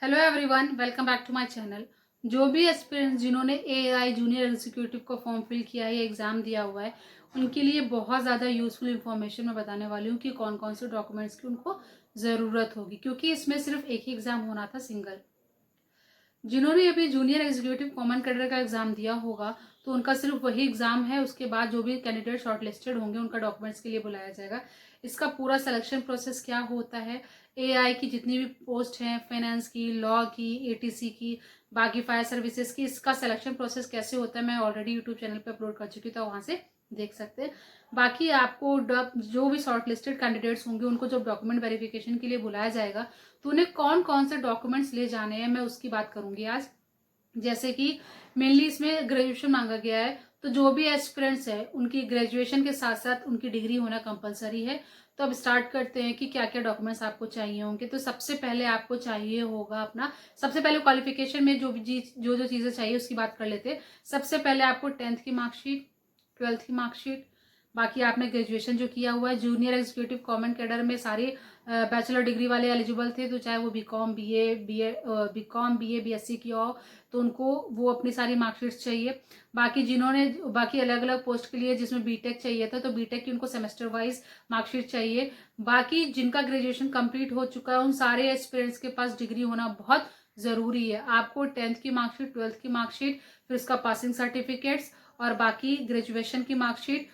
Hello everyone, welcome back to my channel. जो भी aspirants जिन्होंने एआई जूनियर एग्जीक्यूटिव का फॉर्म फिल किया है या एग्ज़ाम दिया हुआ है, उनके लिए बहुत ज़्यादा यूज़फुल इन्फॉर्मेशन मैं बताने वाली हूँ कि कौन कौन से डॉक्यूमेंट्स की उनको ज़रूरत होगी, क्योंकि इसमें सिर्फ एक ही एग्ज़ाम होना था, सिंगल। जिन्होंने अभी जूनियर एग्जीक्यूटिव कॉमन कैडर का एग्जाम दिया होगा तो उनका सिर्फ वही एग्जाम है। उसके बाद जो भी कैंडिडेट शॉर्टलिस्टेड होंगे उनका डॉक्यूमेंट्स के लिए बुलाया जाएगा। इसका पूरा सिलेक्शन प्रोसेस क्या होता है, एआई की जितनी भी पोस्ट हैं, फाइनेंस की, लॉ की, एटीसी की, बाकी फायर सर्विसेज की, इसका सिलेक्शन प्रोसेस कैसे होता है मैं ऑलरेडी यूट्यूब चैनल पर अपलोड कर चुकी हूँ, तो वहाँ से देख सकते हैं। बाकी आपको जो भी शॉर्ट लिस्टेड कैंडिडेट्स होंगे उनको जब डॉक्यूमेंट वेरिफिकेशन के लिए बुलाया जाएगा तो उन्हें कौन कौन से डॉक्यूमेंट्स ले जाने हैं मैं उसकी बात करूंगी आज। जैसे कि मेनली इसमें ग्रेजुएशन मांगा गया है, तो जो भी एस्पिरेंट्स है उनकी ग्रेजुएशन के साथ साथ उनकी डिग्री होना कंपलसरी है। तो अब स्टार्ट करते हैं कि क्या क्या डॉक्यूमेंट्स आपको चाहिए होंगे। तो सबसे पहले आपको चाहिए होगा अपना, सबसे पहले क्वालिफिकेशन में जो जो चीज़ें चाहिए उसकी बात कर लेते हैं। सबसे पहले आपको 10th की मार्कशीट, 12th की मार्कशीट, बाकी आपने ग्रेजुएशन जो किया हुआ है, जूनियर एग्जीक्यूटिव कॉमन कैडर में सारे बैचलर डिग्री वाले एलिजिबल थे, तो चाहे वो बीकॉम बीए बीएससी किया हो तो उनको वो अपनी सारी मार्कशीट्स चाहिए। बाकी जिन्होंने बाकी अलग अलग पोस्ट के लिए जिसमें बीटेक चाहिए था तो बीटेक की उनको सेमेस्टर वाइज मार्कशीट चाहिए। बाकी जिनका ग्रेजुएशन कंप्लीट हो चुका है उन सारे एस्पिरेंट्स के पास डिग्री होना बहुत ज़रूरी है। आपको 10th की मार्कशीट, 12th की मार्कशीट, फिर उसका पासिंग सर्टिफिकेट्स और बाकी ग्रेजुएशन की मार्कशीट,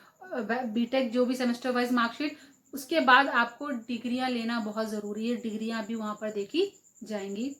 बीटेक जो भी सेमेस्टर वाइज मार्कशीट, उसके बाद आपको डिग्रियां लेना बहुत ज़रूरी है। डिग्रियां भी वहां पर देखी जाएंगी।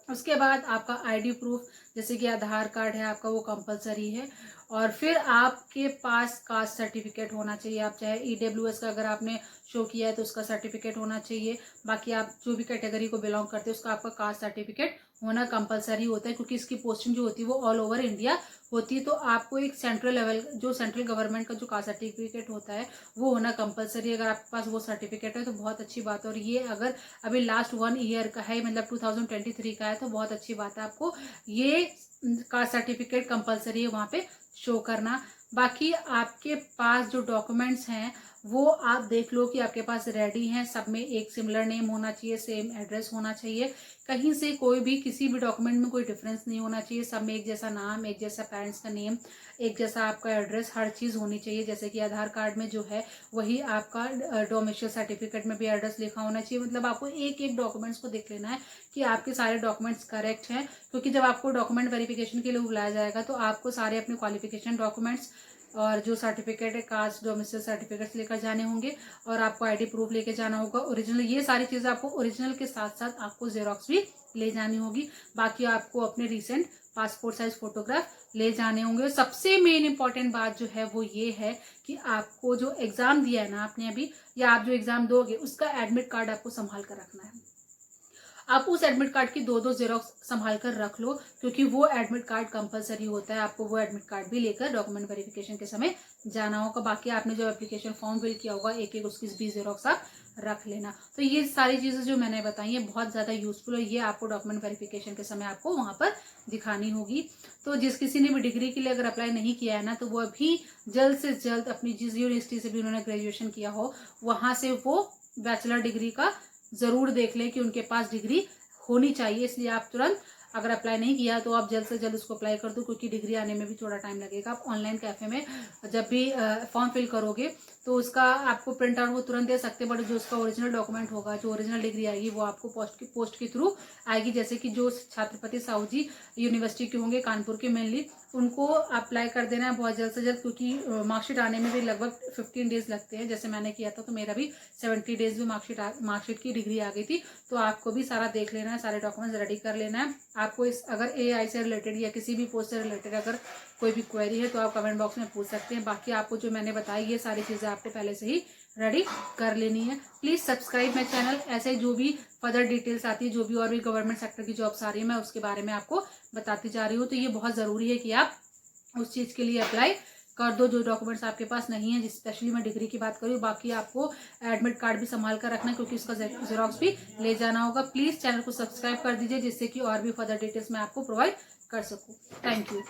उसके बाद आपका आईडी प्रूफ जैसे कि आधार कार्ड है आपका, वो कंपलसरी है। और फिर आपके पास कास्ट सर्टिफिकेट होना चाहिए। आप चाहे ईडब्ल्यूएस का अगर आपने शो किया है तो उसका सर्टिफिकेट होना चाहिए। बाकी आप जो भी कैटेगरी को बिलोंग करते हैं उसका आपका कास्ट सर्टिफिकेट होना कंपलसरी होता है, क्योंकि इसकी पोस्टिंग जो होती है वो ऑल ओवर इंडिया होती है। तो आपको एक सेंट्रल लेवल जो सेंट्रल गवर्नमेंट का जो कास्ट सर्टिफिकेट होता है वो होना कंपलसरी है। अगर आपके पास वो सर्टिफिकेट है तो बहुत अच्छी बात है। और ये अगर अभी लास्ट 1 ईयर का है, मतलब 2023 का है, तो बहुत अच्छी बात है। आपको ये कास्ट सर्टिफिकेट कंपलसरी है वहाँ पे शो करना। बाकी आपके पास जो डॉक्यूमेंट्स हैं वो आप देख लो कि आपके पास रेडी हैं। सब में एक सिमिलर नेम होना चाहिए, सेम एड्रेस होना चाहिए, कहीं से कोई भी किसी भी डॉक्यूमेंट में कोई डिफरेंस नहीं होना चाहिए। सब में एक जैसा नाम, एक जैसा पेरेंट्स का नेम, एक जैसा आपका एड्रेस, हर चीज़ होनी चाहिए। जैसे कि आधार कार्ड में जो है वही आपका डोमिसाइल सर्टिफिकेट में भी एड्रेस लिखा होना चाहिए। मतलब आपको एक एक डॉक्यूमेंट्स को देख लेना है कि आपके सारे डॉक्यूमेंट्स करेक्ट हैं, क्योंकि जब आपको डॉक्यूमेंट वेरिफिकेशन के लिए बुलाया जाएगा तो आपको सारे अपने क्वालिफिकेशन डॉक्यूमेंट्स और जो सर्टिफिकेट है, कास्ट डोमिसाइल सर्टिफिकेट्स लेकर जाने होंगे। और आपको आईडी प्रूफ लेके जाना होगा, ओरिजिनल। ये सारी चीज़ें आपको ओरिजिनल के साथ साथ आपको जेरोक्स भी ले जानी होगी। बाकी आपको अपने रिसेंट पासपोर्ट साइज फोटोग्राफ ले जाने होंगे। सबसे मेन इंपॉर्टेंट बात जो है वो ये है कि आपको जो एग्जाम दिया है ना आपने अभी, या आप जो एग्जाम दोगे उसका एडमिट कार्ड आपको संभाल कर रखना है। आप उस एडमिट कार्ड की दो दो जेरोक्स संभाल कर रख लो, क्योंकि वो एडमिट कार्ड कंपलसरी होता है। आपको वो एडमिट कार्ड भी लेकर डॉक्यूमेंट वेरिफिकेशन के समय जाना होगा। बाकी आपने जो एप्लीकेशन फॉर्म फिल किया होगा एक एक उसकी भी जेरोक्स आप रख लेना। तो ये सारी चीज़ें जो मैंने बताई है बहुत ज़्यादा यूजफुल है। ये आपको डॉक्यूमेंट वेरिफिकेशन के समय आपको वहाँ पर दिखानी होगी। तो जिस किसी ने भी डिग्री के लिए अगर अप्लाई नहीं किया है ना, तो वो अभी जल्द से जल्द अपनी जिस यूनिवर्सिटी से भी उन्होंने ग्रेजुएशन किया हो वहाँ से वो बैचलर डिग्री का ज़रूर देख लें कि उनके पास डिग्री होनी चाहिए। इसलिए आप तुरंत, अगर अप्लाई नहीं किया तो आप जल्द से जल्द उसको अप्लाई कर दो, क्योंकि डिग्री आने में भी थोड़ा टाइम लगेगा। आप ऑनलाइन कैफे में जब भी फॉर्म फिल करोगे तो उसका आपको प्रिंट आउट वो तुरंत दे सकते हैं, बट जो उसका ओरिजिनल डॉक्यूमेंट होगा, जो ओरिजिनल डिग्री आएगी वो आपको पोस्ट के थ्रू आएगी। जैसे कि जो छत्रपति साहू जी यूनिवर्सिटी के होंगे, कानपुर के मेनली, उनको अप्लाई कर देना है बहुत जल्द से जल्द, क्योंकि मार्कशीट आने में भी लगभग 15 डेज लगते हैं। जैसे मैंने किया था तो मेरा भी 70 डेज में मार्कशीट की डिग्री आ गई थी। तो आपको भी सारा देख लेना है, सारे डॉक्यूमेंट्स रेडी कर लेना है। आपको इस अगर एआई से रिलेटेड या किसी भी पोस्ट से रिलेटेड अगर कोई भी क्वेरी है तो आप कमेंट बॉक्स में पूछ सकते हैं। बाकी आपको जो मैंने बताई ये सारी चीज़ें आपको पहले से ही रेडी कर लेनी है। Please subscribe my channel. ऐसे जो भी फर्दर डिटेल्स आती है, जो भी और भी गवर्नमेंट सेक्टर की जॉब्स आ रही है, मैं उसके बारे में आपको बताती जा रही हूँ। तो ये बहुत ज़रूरी है कि आप उस चीज़ के लिए अप्लाई कर दो जो डॉक्यूमेंट्स आपके पास नहीं है। स्पेशली मैं डिग्री की बात करूँ। बाकी आपको एडमिट कार्ड भी संभाल कर रखना है, क्योंकि उसका जेरोक्स भी ले जाना होगा। प्लीज़ चैनल को सब्सक्राइब कर दीजिए, जिससे कि और भी फर्दर डिटेल्स मैं आपको प्रोवाइड कर सकूँ। Thank you.